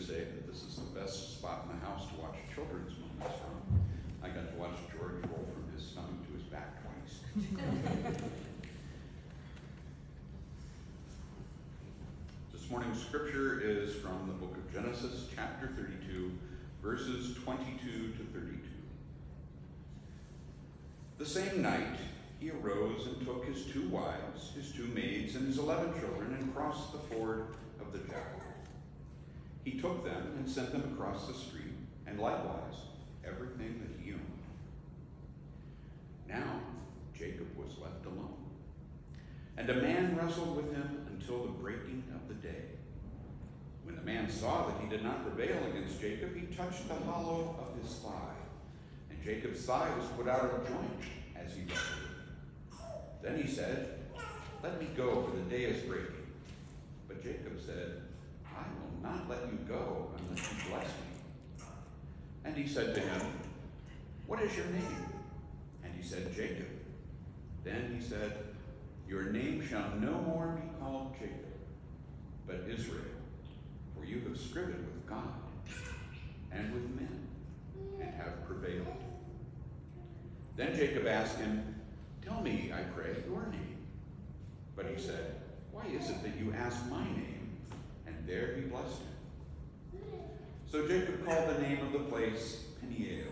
say that this is the best spot in the house to watch children's movies from. I got to watch George roll from his stomach to his back twice. This morning's scripture is from the book of Genesis, chapter 32, verses 22 to 32. The same night he arose and took his 2 wives, his 2 maids, and his 11 children, and crossed the ford of the Jabbok. He took them and sent them across the stream, and likewise everything that he owned. Now Jacob was left alone, and a man wrestled with him until the breaking of the day. When the man saw that he did not prevail against Jacob, he touched the hollow of his thigh, and Jacob's thigh was put out of joint as he wrestled with him. Then he said, "Let me go, for the day is breaking." But Jacob said, "I will not let you go unless you bless me." And he said to him, "What is your name?" And he said, "Jacob." Then he said, "Your name shall no more be called Jacob, but Israel, for you have striven with God and with men, and have prevailed." Then Jacob asked him, "Tell me, I pray, your name." But he said, "Why is it that you ask my name?" And there he blessed him. So Jacob called the name of the place Peniel,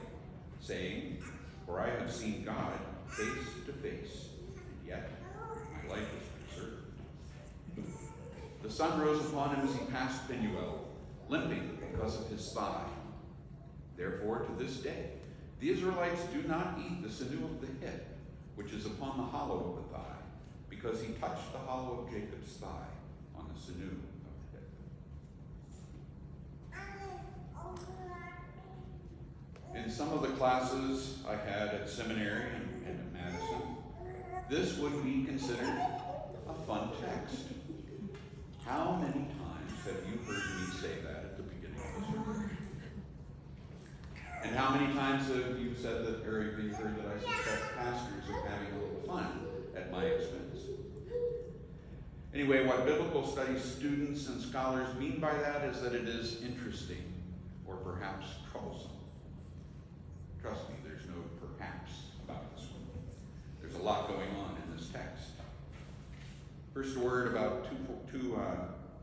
saying, "For I have seen God face to face, and yet my life is preserved." The sun rose upon him as he passed Peniel, limping because of his thigh. Therefore, to this day, the Israelites do not eat the sinew of the hip, which is upon the hollow of the thigh, because he touched the hollow of Jacob's thigh on the sinew of the hip. In some of the classes I had at seminary and at Madison, this would be considered a fun text. How many times have you heard me say that at the beginning of the sermon? And how many times have you said that, or have you heard that I suspect pastors are having a little fun at my expense? Anyway, what biblical studies students and scholars mean by that is that it is interesting, or perhaps troublesome. Trust me, there's no perhaps about this one. There's a lot going on in this text. First, a word about two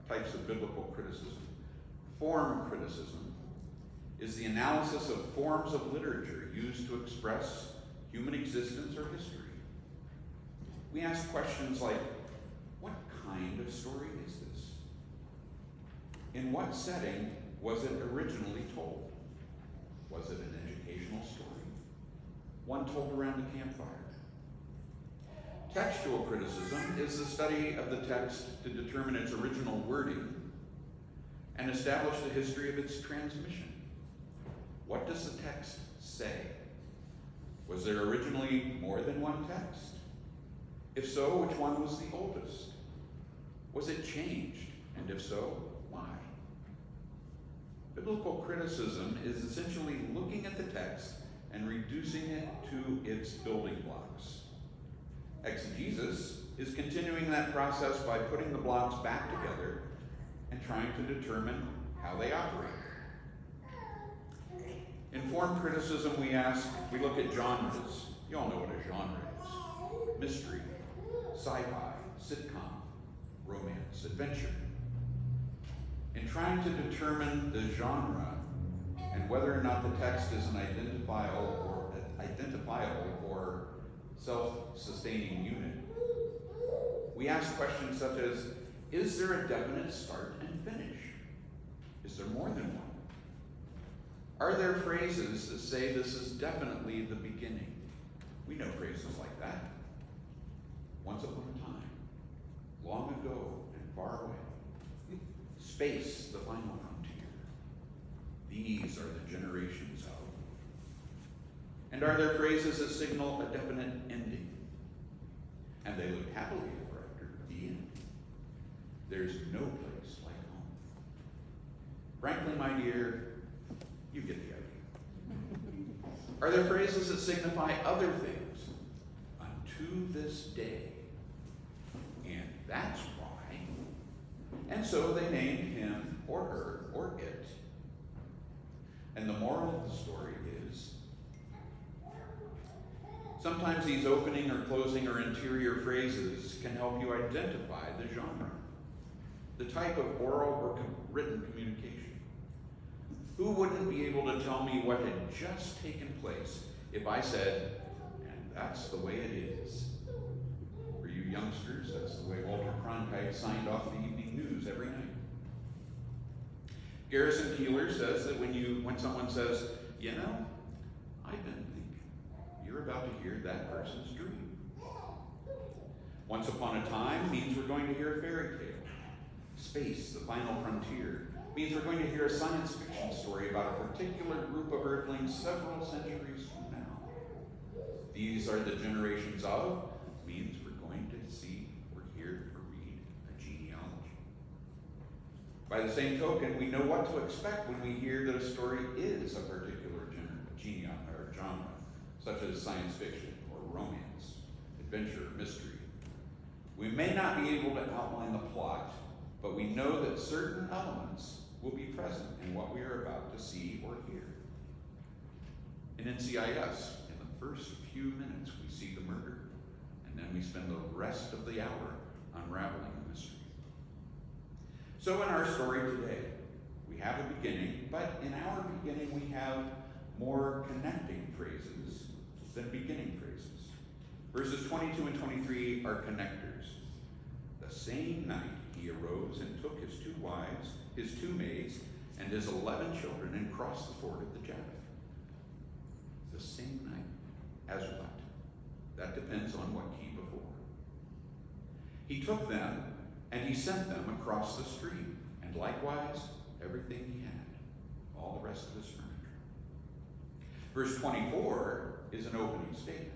types of biblical criticism. Form criticism is the analysis of forms of literature used to express human existence or history. We ask questions like, what kind of story is this? In what setting was it originally told? Was it an educational story? One told around the campfire? Textual criticism is the study of the text to determine its original wording and establish the history of its transmission. What does the text say? Was there originally more than one text? If so, which one was the oldest? Was it changed? And if so, why? Biblical criticism is essentially looking at the text and reducing it to its building blocks. Exegesis is continuing that process by putting the blocks back together and trying to determine how they operate. In form criticism, we look at genres. You all know what a genre is. Mystery, sci-fi, sitcom, romance, adventure. In trying to determine the genre and whether or not the text is an identifiable or self-sustaining unit, we ask questions such as, is there a definite start and finish? Is there more than one? Are there phrases that say this is definitely the beginning? We know phrases like that. Once upon a time, long ago and far away. Space, the final frontier. These are the generations of. And are there phrases that signal a definite ending? And they live happily ever after the end. There's no place like home. Frankly, my dear, you get the idea. Are there phrases that signify other things? Unto this day. And that's why. And so they named him or her or it. And the moral of the story is, sometimes these opening or closing or interior phrases can help you identify the genre, the type of oral or written communication. Who wouldn't be able to tell me what had just taken place if I said, and that's the way it is? For you youngsters, that's the way Walter Cronkite signed off the evening news every night. Garrison Keillor says that when someone says, you know, I've been thinking, you're about to hear that person's dream. Once upon a time means we're going to hear a fairy tale. Space, the final frontier, means we're going to hear a science fiction story about a particular group of Earthlings several centuries from now. These are the generations of means we're going to see or hear or read a genealogy. By the same token, we know what to expect when we hear that a story is a particular genre, such as science fiction or romance, adventure, mystery. We may not be able to outline the plot, but we know that certain elements will be present in what we are about to see or hear. In NCIS, in the first few minutes, we see the murder, and then we spend the rest of the hour unraveling the mystery. So in our story today, we have a beginning, but in our beginning we have more connecting phrases than beginning phrases. Verses 22 and 23 are connectors. The same night he arose and took his 2 wives, his 2 maids, and his 11 children, and crossed the ford of the Jabbok. The same night. As what? That depends on what came before. He took them, and he sent them across the stream, and likewise everything he had, all the rest of his furniture. Verse 24 is an opening statement.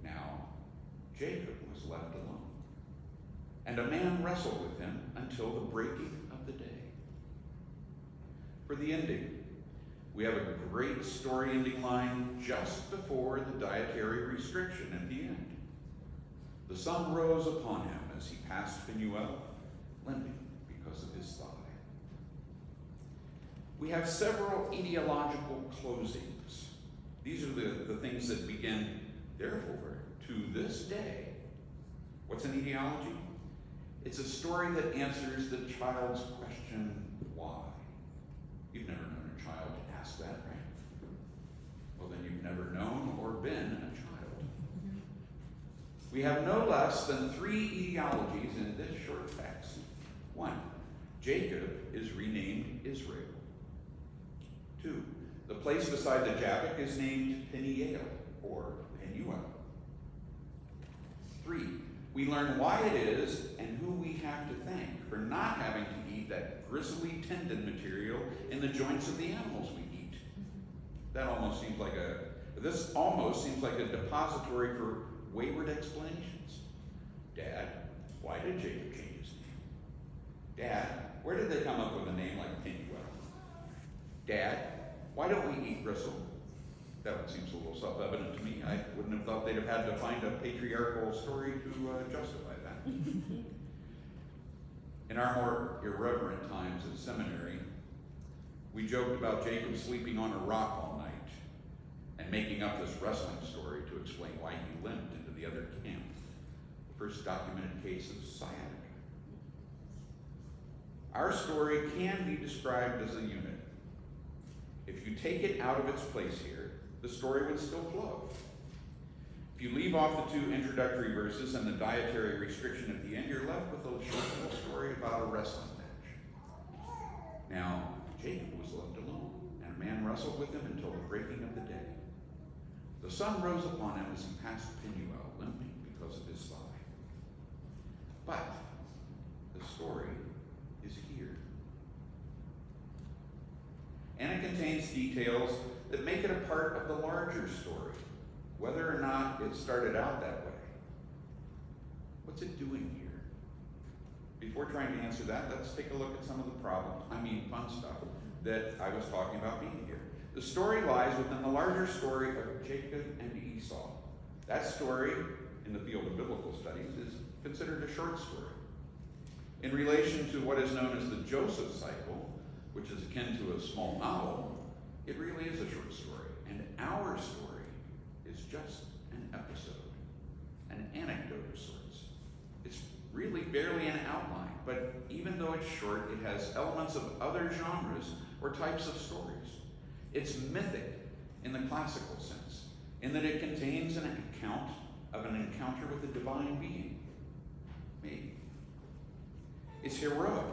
Now, Jacob was left alone, and a man wrestled with him until the breaking of the day. For the ending, we have a great story ending line just before the dietary restriction at the end. The sun rose upon him as he passed Peniel, limping because of his thigh. We have several etiological closings. These are the things that begin, therefore, to this day. What's an etiology? It's a story that answers the child's question, why? You've never known a child to ask that, right? Well, then you've never known or been a child. We have no less than 3 etiologies in this short text. 1, Jacob is renamed Israel. 2, the place beside the Jabbok is named Peniel, or Penuel. 3, we learn why it is and who we have to thank for not having to eat that gristly tendon material in the joints of the animals we eat. This almost seems like a depository for wayward explanations. Dad, why did Jacob change his name? Dad, where did they come up with a name like Penuel? Dad, why don't we eat gristle? That one seems a little self-evident to me. I wouldn't have thought they'd have had to find a patriarchal story to justify that. In our more irreverent times at seminary, we joked about Jacob sleeping on a rock all night and making up this wrestling story to explain why he limped into the other camp, the first documented case of sciatica. Our story can be described as a unit. If you take it out of its place here, the story would still flow. If you leave off the 2 introductory verses and the dietary restriction at the end, you're left with a short little story about a wrestling match. Now, Jacob was left alone, and a man wrestled with him until the breaking of the day. The sun rose upon him as he passed Peniel, limping because of his thigh. But the story is here. And it contains details that make it a part of the larger story, whether or not it started out that way. What's it doing here? Before trying to answer that, let's take a look at some of the fun stuff that I was talking about being here. The story lies within the larger story of Jacob and Esau. That story, in the field of biblical studies, is considered a short story. In relation to what is known as the Joseph cycle, which is akin to a small novel, it really is a short story. And our story is just an episode, an anecdote of sorts. It's really barely an outline, but even though it's short, it has elements of other genres or types of stories. It's mythic in the classical sense, in that it contains an account of an encounter with a divine being. Maybe. It's heroic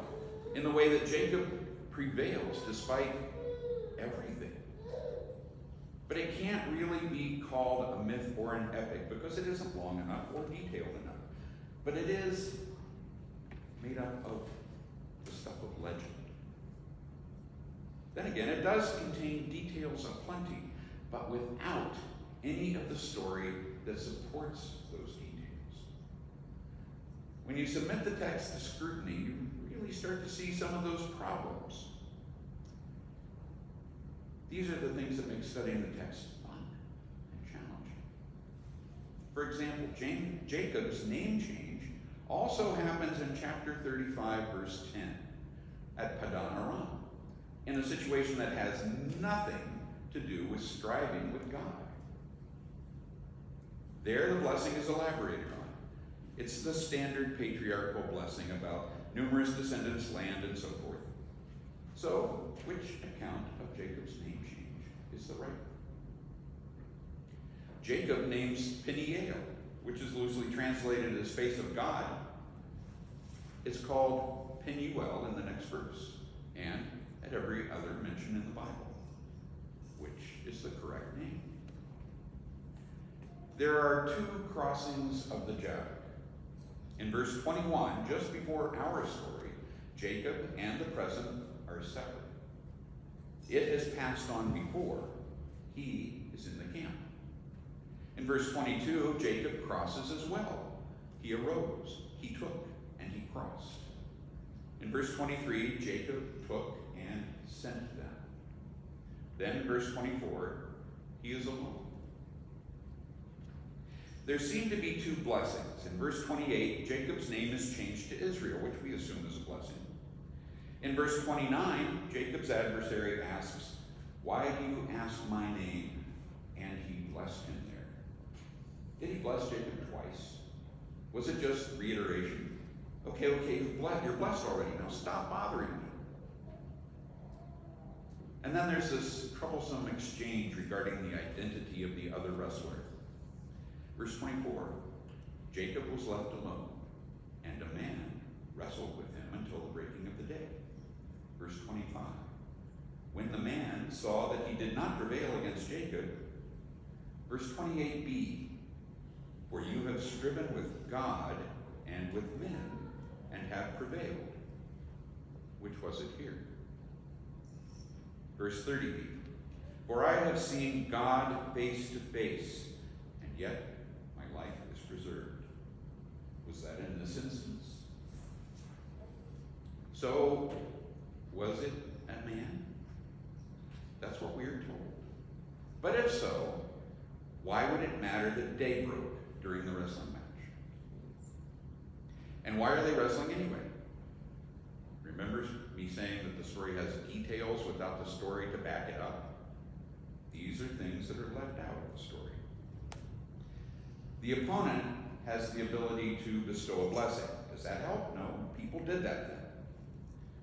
in the way that Jacob prevails despite everything. But it can't really be called a myth or an epic because it isn't long enough or detailed enough. But it is made up of the stuff of legend. Then again, it does contain details aplenty, but without any of the story that supports those details. When you submit the text to scrutiny, you really start to see some of those problems. These are the things that make studying the text fun and challenging. For example, Jacob's name change also happens in chapter 35, verse 10, at Padan Aram, in a situation that has nothing to do with striving with God. There, the blessing is elaborated on. It's the standard patriarchal blessing about numerous descendants, land, and so forth. So, which account of Jacob's name change is the right one? Jacob names Peniel, which is loosely translated as face of God. It's called Penuel in the next verse, and at every other mention in the Bible, which is the correct name. There are two crossings of the Jabbok. In verse 21, just before our story, Jacob and the present are separate. It has passed on before. He is in the camp. In verse 22, Jacob crosses as well. He arose, he took, and he crossed. In verse 23, Jacob took and sent them. Then in verse 24, he is alone. There seem to be two blessings. In verse 28, Jacob's name is changed to Israel, which we assume is a blessing. In verse 29, Jacob's adversary asks, "Why do you ask my name?" And he blessed him there. Did he bless Jacob twice? Was it just reiteration? Okay, you're blessed already. Now stop bothering me. And then there's this troublesome exchange regarding the identity of the other wrestler. Verse 24, Jacob was left alone, and a man wrestled with him until the breaking of the day. Verse 25, when the man saw that he did not prevail against Jacob. Verse 28b, for you have striven with God and with men, and have prevailed. Which was it here? Verse 30b, for I have seen God face to face, and yet my life is preserved. Was that in this instance? So, was it a man? That's what we are told. But if so, why would it matter that day broke during the wrestling match? And why are they wrestling anyway? Remember me saying that the story has details without the story to back it up? These are things that are left out of the story. The opponent has the ability to bestow a blessing. Does that help? No. People did that then.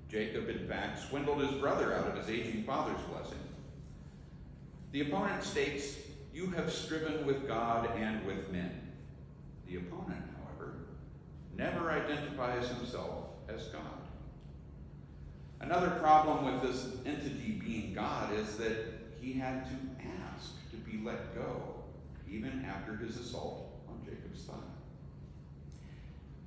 Jacob, in fact, swindled his brother out of his aging father's blessing. The opponent states, you have striven with God and with men. The opponent, however, never identifies himself as God. Another problem with this entity being God is that he had to ask to be let go, even after his assault on Jacob's thigh.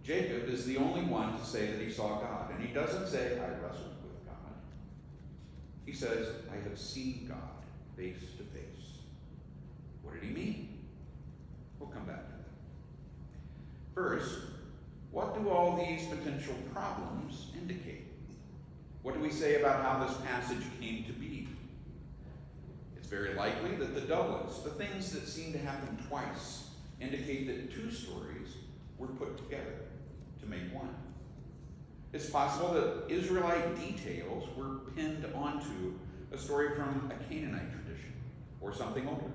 Jacob is the only one to say that he saw God, and he doesn't say, I wrestled with God. He says, I have seen God face to face. What did he mean? We'll come back to that. First, what do all these potential problems indicate? What do we say about how this passage came to be? It's very likely that the doublets, the things that seem to happen twice, indicate that two stories were put together to make one. It's possible that Israelite details were pinned onto a story from a Canaanite tradition or something older.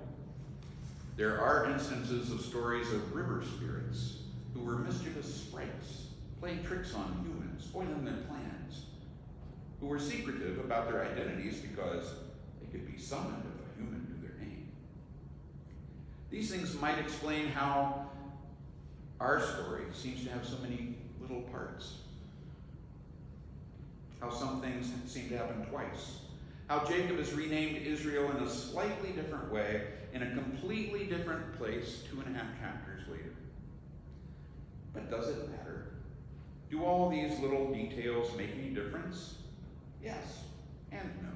There are instances of stories of river spirits who were mischievous sprites, playing tricks on humans, spoiling their plans, who were secretive about their identities because they could be summoned if a human knew their name. These things might explain how our story seems to have so many little parts. How some things seem to happen twice. How Jacob is renamed Israel in a slightly different way, in a completely different place 2.5 chapters later. But does it matter? Do all these little details make any difference? Yes and no.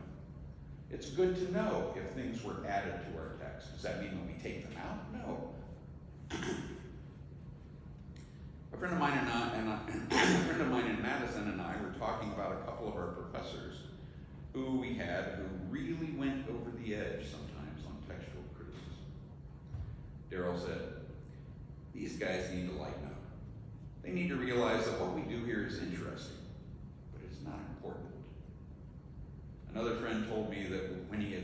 It's good to know if things were added to our text. Does that mean that we take them out? No. A friend of mine in Madison and I were talking about a couple of our professors who we had who really went over the edge sometimes on textual criticism. Darrell said, these guys need to lighten up. They need to realize that what we do here is interesting, but it's not important. Another friend told me that when he had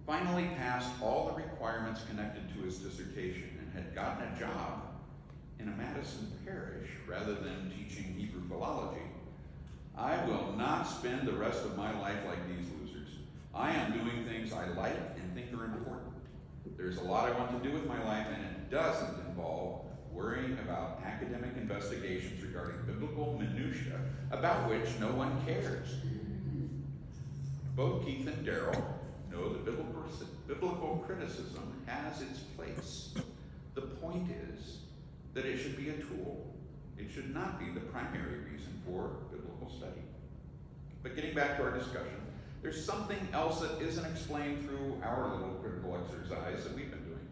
finally passed all the requirements connected to his dissertation and had gotten a job in a Madison parish rather than teaching Hebrew philology, I will not spend the rest of my life like these losers. I am doing things I like and think are important. There's a lot I want to do with my life, and it doesn't involve worrying about academic investigations regarding biblical minutiae about which no one cares. Both Keith and Darrell know that biblical criticism has its place. The point is that it should be a tool. It should not be the primary reason for biblical study. But getting back to our discussion, there's something else that isn't explained through our little critical exercise that we've been doing.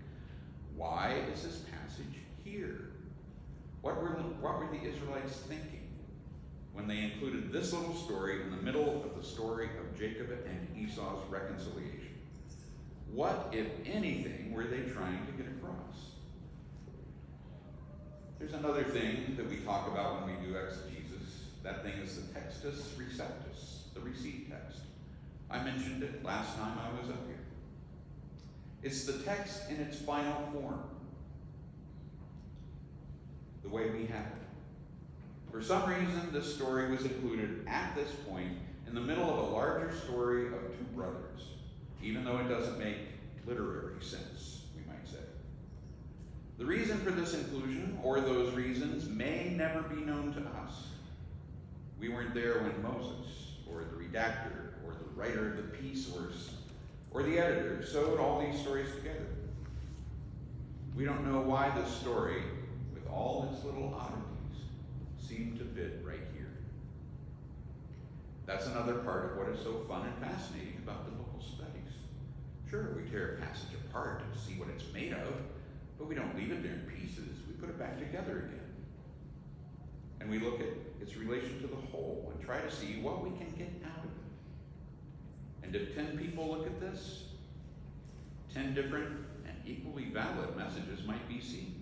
Why is this passage here? What were the Israelites thinking when they included this little story in the middle of the story of Jacob and Esau's reconciliation? What, if anything, were they trying to get across? There's another thing that we talk about when we do exegesis. That thing is the textus receptus, the receipt text. I mentioned it last time I was up here. It's the text in its final form, the way we have it. For some reason, this story was included at this point in the middle of a larger story of two brothers, even though it doesn't make literary sense, we might say. The reason for this inclusion, or those reasons, may never be known to us. We weren't there when Moses, or the redactor, or the writer of the piece, or the editor sewed all these stories together. We don't know why this story, with all its little oddities, seemed to fit right here. That's another part of what is so fun and fascinating about biblical studies. Sure, we tear a passage apart to see what it's made of, but we don't leave it there in pieces. We put it back together again. And we look at its relation to the whole and try to see what we can get out of it. And if 10 people look at this, 10 different and equally valid messages might be seen.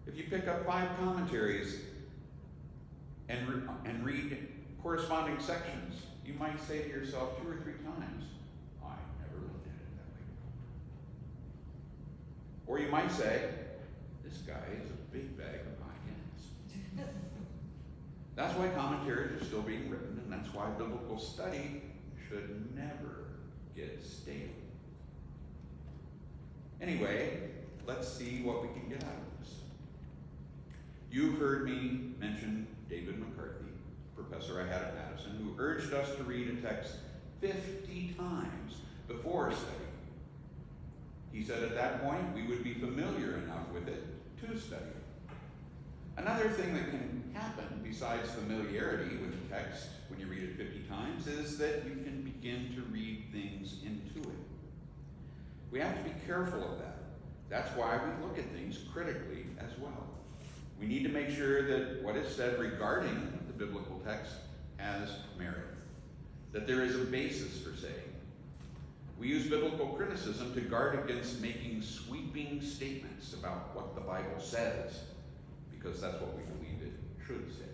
If you pick up 5 commentaries and read corresponding sections, you might say to yourself 2 or 3 times, I never looked at it that way. Or you might say, this guy is a big bag of high gas. That's why commentaries are still being written, and that's why biblical study should never get stale. Anyway, let's see what we can get out of this. You've heard me mention David McCarthy, a professor I had at Madison, who urged us to read a text 50 times before studying. He said at that point we would be familiar enough with it to study it. Another thing that can happen, besides familiarity with the text when you read it 50 times, is that you can begin to read things into it. We have to be careful of that. That's why we look at things critically as well. We need to make sure that what is said regarding the biblical text has merit, that there is a basis for saying. We use biblical criticism to guard against making sweeping statements about what the Bible says, because that's what we believe it should say.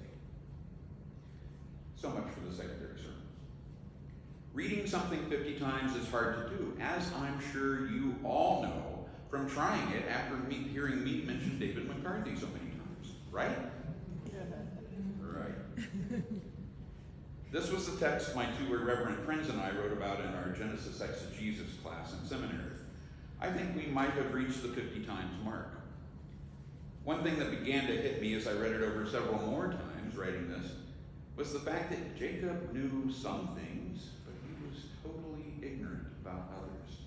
So much for the secondary sermons. Reading something 50 times is hard to do, as I'm sure you all know from trying it after hearing me mention David McCarthy so many times, right? Right. This was the text my two irreverent friends and I wrote about in our Genesis exegesis class in seminary. I think we might have reached the 50 times mark. One thing that began to hit me as I read it over several more times writing this was the fact that Jacob knew some things, but he was totally ignorant about others.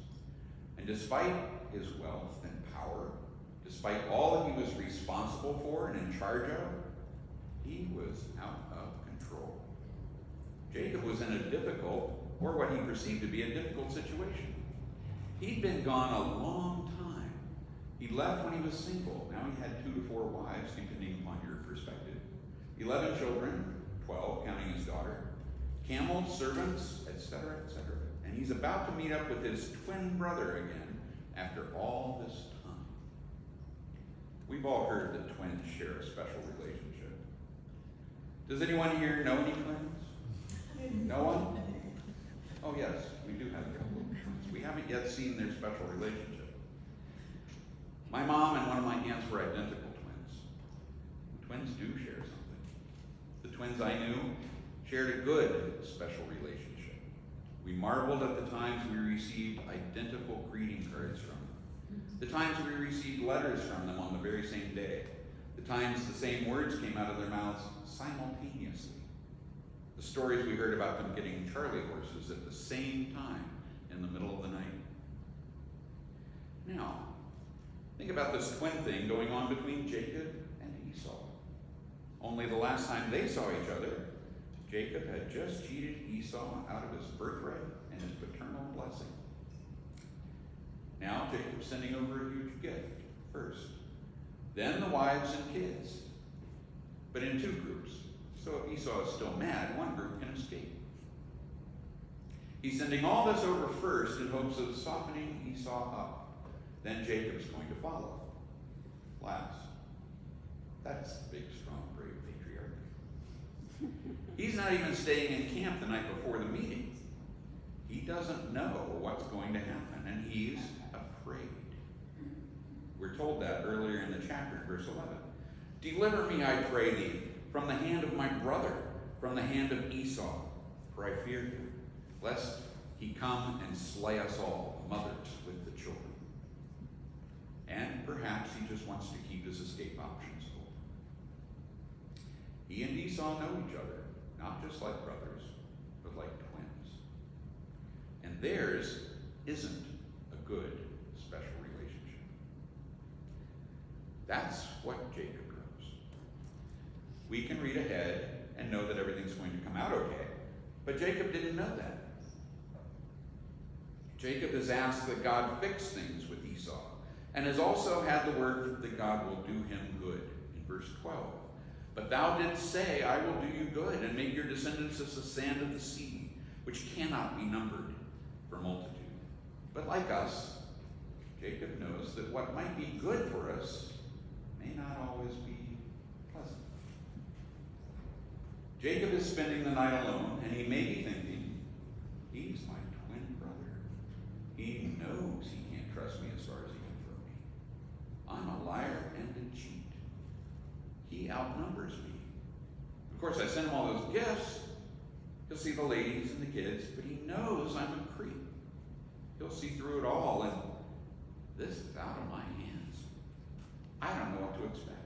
And despite his wealth and power, despite all that he was responsible for and in charge of, he was out of control. Jacob was in a difficult, or what he perceived to be a difficult situation. He'd been gone a long time. He left when he was single. Now he had 2 to 4 wives, depending upon your perspective. 11 children, 12 counting his daughter, camels, servants, etc., etc. And he's about to meet up with his twin brother again after all this time. We've all heard that twins share a special relationship. Does anyone here know any twins? No one? Oh yes, we do have a couple of twins. We haven't yet seen their special relationship. My mom and one of my aunts were identical twins. Twins do share something. The twins I knew shared a good special relationship. We marveled at the times we received identical greeting cards from them. The times we received letters from them on the very same day. The times the same words came out of their mouths simultaneously. The stories we heard about them getting Charlie horses at the same time in the middle of the night. Now, think about this twin thing going on between Jacob and Esau. Only the last time they saw each other, Jacob had just cheated Esau out of his birthright and his paternal blessing. Now Jacob's sending over a huge gift first, then the wives and kids, but in 2 groups. So if Esau is still mad, one group can escape. He's sending all this over first in hopes of softening Esau up. Then Jacob's going to follow. Last. That's the big, strong, brave patriarch. He's not even staying in camp the night before the meeting. He doesn't know what's going to happen, and he's afraid. We're told that earlier in the chapter, verse 11. Deliver me, I pray thee, from the hand of my brother, from the hand of Esau, for I fear him, lest he come and slay us all, mothers with the children. And perhaps he just wants to keep his escape options open. He and Esau know each other, not just like brothers, but like twins. And theirs isn't a good special relationship. That's what Jacob knows. We can read ahead and know that everything's going to come out okay, but Jacob didn't know that. Jacob has asked that God fix things with Esau, and has also had the word that God will do him good in verse 12. But thou didst say, I will do you good, and make your descendants as the sand of the sea, which cannot be numbered for multitude. But like us, Jacob knows that what might be good for us may not always be pleasant. Jacob is spending the night alone, and he may be thinking, he's my twin brother. He knows he can't trust me as far as he can throw me. I'm a liar and a cheat. He outnumbers me. Of course, I sent him all those gifts. He'll see the ladies and the kids, but he knows I'm a creep. He'll see through it all, and this is out of my hands. I don't know what to expect.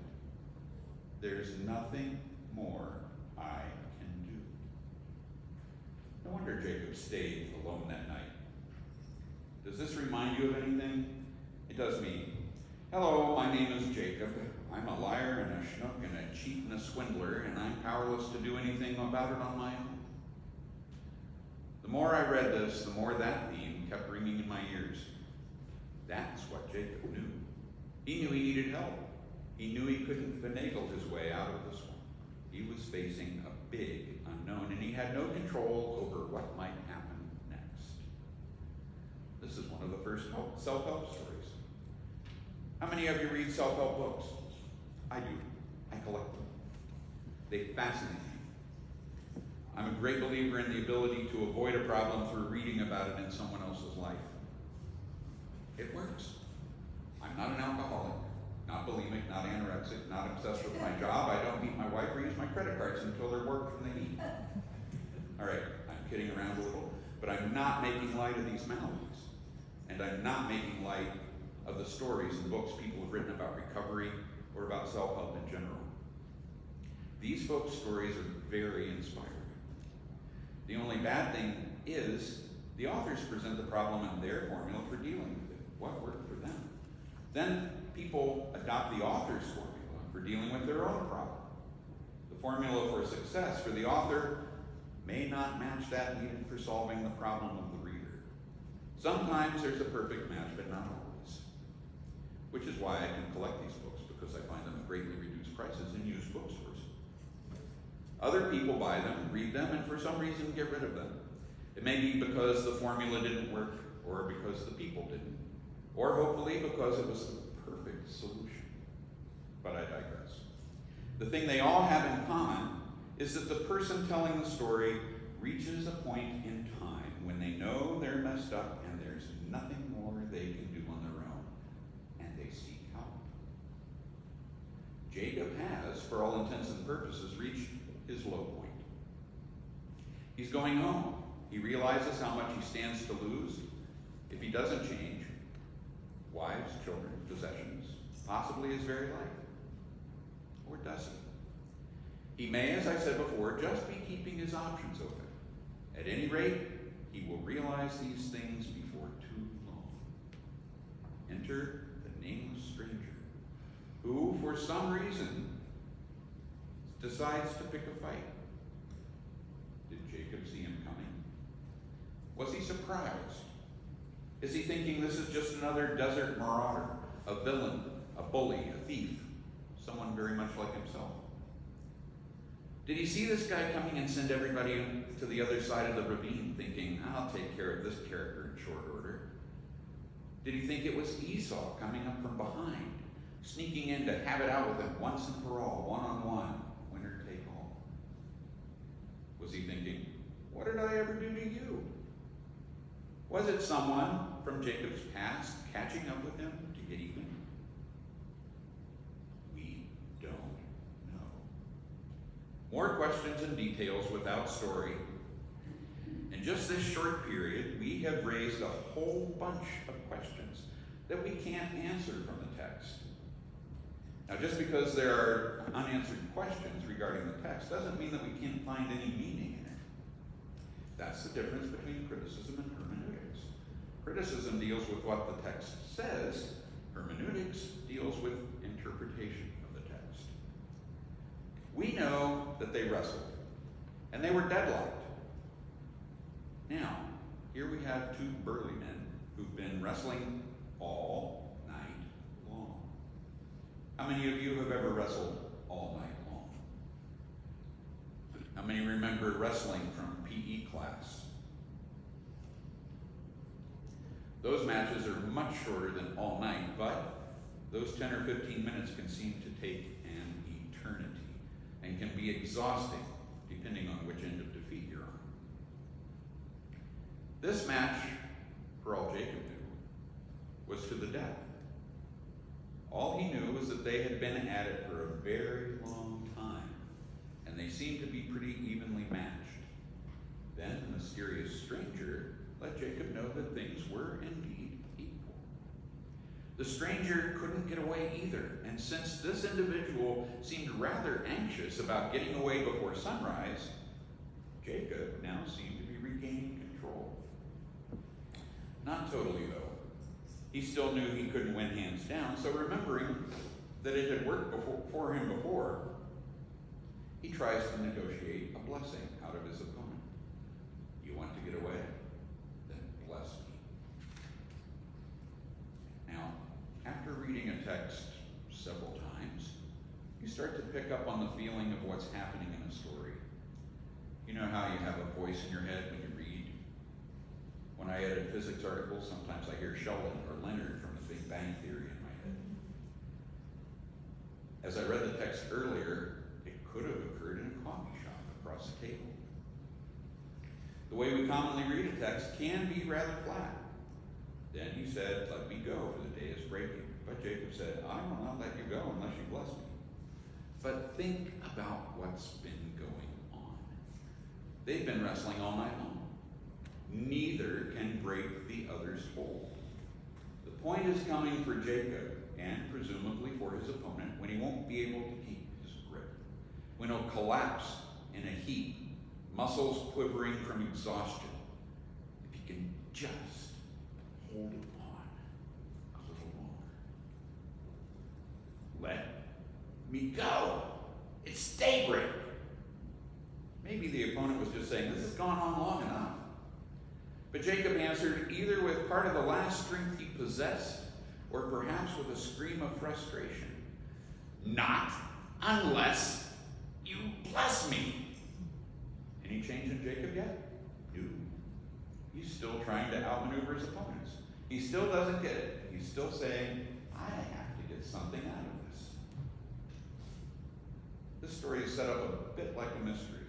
There's nothing more I can do. No wonder Jacob stayed alone that night. Does this remind you of anything? It does me. Hello, my name is Jacob. I'm a liar and a schnook and a cheat and a swindler, and I'm powerless to do anything about it on my own. The more I read this, the more that theme kept ringing in my ears. That's what Jacob knew. He knew he needed help. He knew he couldn't finagle his way out of this one. He was facing a big unknown, and he had no control over what might happen next. This is one of the first self-help stories. How many of you read self-help books? I do. I collect them. They fascinate me. I'm a great believer in the ability to avoid a problem through reading about it in someone else's life. It works. I'm not an alcoholic, not bulimic, not anorexic, not obsessed with my job. I don't beat my wife or use my credit cards until they're worked and they eat. All right, I'm kidding around a little, but I'm not making light of these maladies. And I'm not making light of the stories and books people have written about recovery or about self-help in general. These folks' stories are very inspiring. The only bad thing is the authors present the problem and their formula for dealing with it. What worked for them? Then people adopt the author's formula for dealing with their own problem. The formula for success for the author may not match that needed for solving the problem of the reader. Sometimes there's a perfect match, but not always. Which is why I can collect these books, because I find them at greatly reduced prices in used bookstores. Other people buy them, read them, and for some reason get rid of them. It may be because the formula didn't work, or because the people didn't, or hopefully because it was the perfect solution. But I digress. The thing they all have in common is that the person telling the story reaches a point in time when they know they're messed up and there's nothing more they can do on their own, and they seek help. Jacob has, for all intents and purposes, reached his low point. He's going home. He realizes how much he stands to lose if he doesn't change. Wives, children, possessions, possibly his very life. Or does he? He may, as I said before, just be keeping his options open. At any rate, he will realize these things before too long. Enter the nameless stranger, who, for some reason, decides to pick a fight. Did Jacob see him coming? Was he surprised? Is he thinking this is just another desert marauder, a villain, a bully, a thief, someone very much like himself? Did he see this guy coming and send everybody to the other side of the ravine thinking, I'll take care of this character in short order? Did he think it was Esau coming up from behind, sneaking in to have it out with him once and for all, one-on-one, winner take all? Was he thinking, what did I ever do to you? Was it someone from Jacob's past catching up with him to get even? We don't know. More questions and details without story. In just this short period, we have raised a whole bunch of questions that we can't answer from the text. Now, just because there are unanswered questions regarding the text doesn't mean that we can't find any meaning in it. That's the difference between criticism and hermeneutics. Criticism deals with what the text says. Hermeneutics deals with interpretation of the text. We know that they wrestled, and they were deadlocked. Now, here we have two burly men who've been wrestling all night long. How many of you have ever wrestled all night long? How many remember wrestling from PE class? Those matches are much shorter than all night, but those 10 or 15 minutes can seem to take an eternity and can be exhausting depending on which end of defeat you're on. This match, for all Jacob knew, was to the death. All he knew was that they had been at it for a very long time, and they seemed to be pretty evenly matched. Then the mysterious stranger let Jacob know that things were indeed equal. The stranger couldn't get away either, and since this individual seemed rather anxious about getting away before sunrise, Jacob now seemed to be regaining control. Not totally, though. He still knew he couldn't win hands down, so remembering that it had worked for him before, he tries to negotiate a blessing out of his opponent. You want to get away? Then bless me. Now, after reading a text several times, you start to pick up on the feeling of what's happening in a story. You know how you have a voice in your head when you read? When I edit physics articles, sometimes I hear Sheldon or Leonard from The Big Bang Theory in my head. As I read the text earlier, it could have occurred in a coffee shop across the table. The way we commonly read a text can be rather flat. Then he said, "Let me go, for the day is breaking." But Jacob said, "I will not let you go unless you bless me." But think about what's been going on. They've been wrestling all night long. Neither can break the other's hold. The point is coming for Jacob, and presumably for his opponent, when he won't be able to keep his grip. When he'll collapse in a heap, muscles quivering from exhaustion. If he can just hold on a little longer. Let me go. It's daybreak. Maybe the opponent was just saying, "This has gone on long enough." But Jacob answered either with part of the last strength he possessed, or perhaps with a scream of frustration. "Not unless you bless me." Any change in Jacob yet? No. He's still trying to outmaneuver his opponents. He still doesn't get it. He's still saying, "I have to get something out of this." This story is set up a bit like a mystery.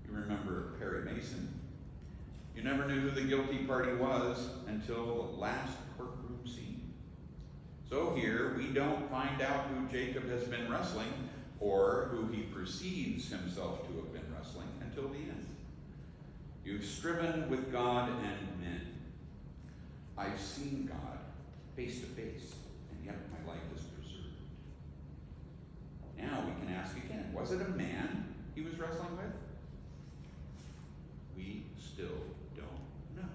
You remember Perry Mason. You never knew who the guilty party was until the last courtroom scene. So here, we don't find out who Jacob has been wrestling or who he perceives himself to have been wrestling until the end. You've striven with God and men. I've seen God face to face, and yet my life is preserved. Now we can ask again, was it a man he was wrestling with? We still don't know.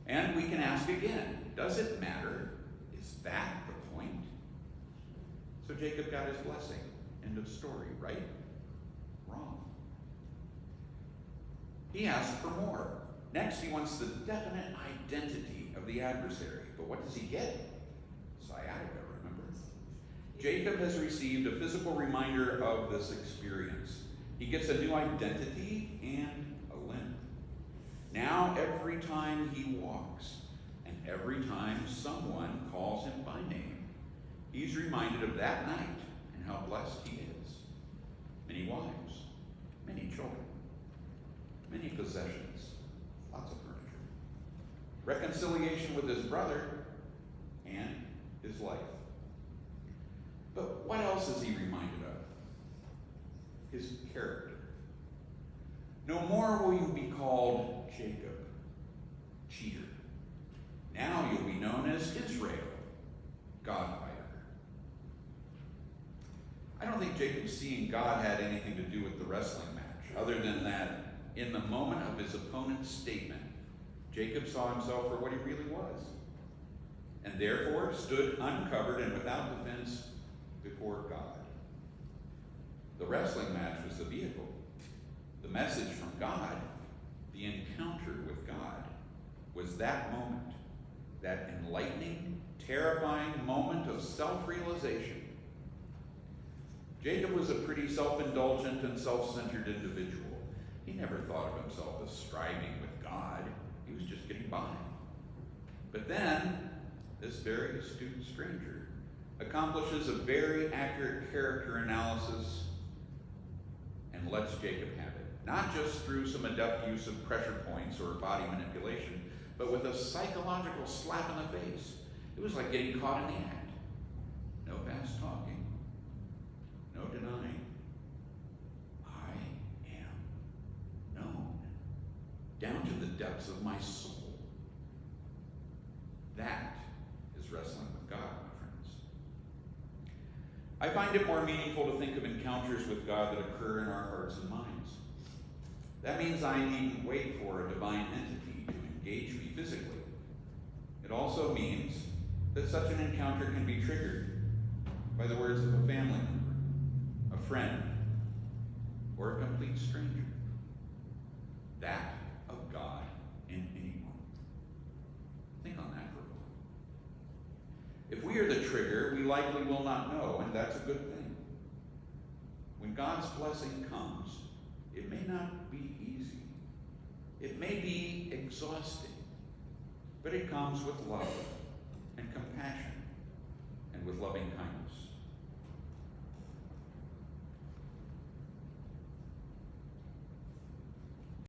And we can ask again, does it matter? Is that the point? So Jacob got his blessing. End of story, right? Wrong. He asked for more. Next, he wants the definite identity of the adversary. But what does he get? Sciatica, remember? Jacob has received a physical reminder of this experience. He gets a new identity and a limp. Now, every time he walks, and every time someone calls him by name, he's reminded of that night and how blessed he is. Many wives, many children, many possessions, lots of furniture, reconciliation with his brother, and his life. But what else is he reminded of? His character. No more will you be called Jacob, cheater. Now you'll be known as Israel, God fighter. I don't think Jacob seeing God had anything to do with the wrestling match, other than that in the moment of his opponent's statement, Jacob saw himself for what he really was, and therefore stood uncovered and without defense before God. The wrestling match was the vehicle. The message from God, the encounter with God, was that moment, that enlightening, terrifying moment of self-realization. Jacob was a pretty self-indulgent and self-centered individual. He never thought of himself as striving with God. He was just getting by. But then, this very astute stranger accomplishes a very accurate character analysis and lets Jacob have it. Not just through some adept use of pressure points or body manipulation, but with a psychological slap in the face. It was like getting caught in the act. No fast talking. No denying. I am known. Down to the depths of my soul. That is wrestling with God, my friends. I find it more meaningful to think of encounters with God that occur in our hearts and minds. That means I needn't wait for a divine entity to engage me physically. It also means that such an encounter can be triggered by the words of a family member, a friend, or a complete stranger. That of God in anyone. Think on that for a moment. If we are the trigger, we likely will not know, and that's a good thing. When God's blessing comes, it may not be easy. It may be exhausting, but it comes with love and compassion and with loving kindness.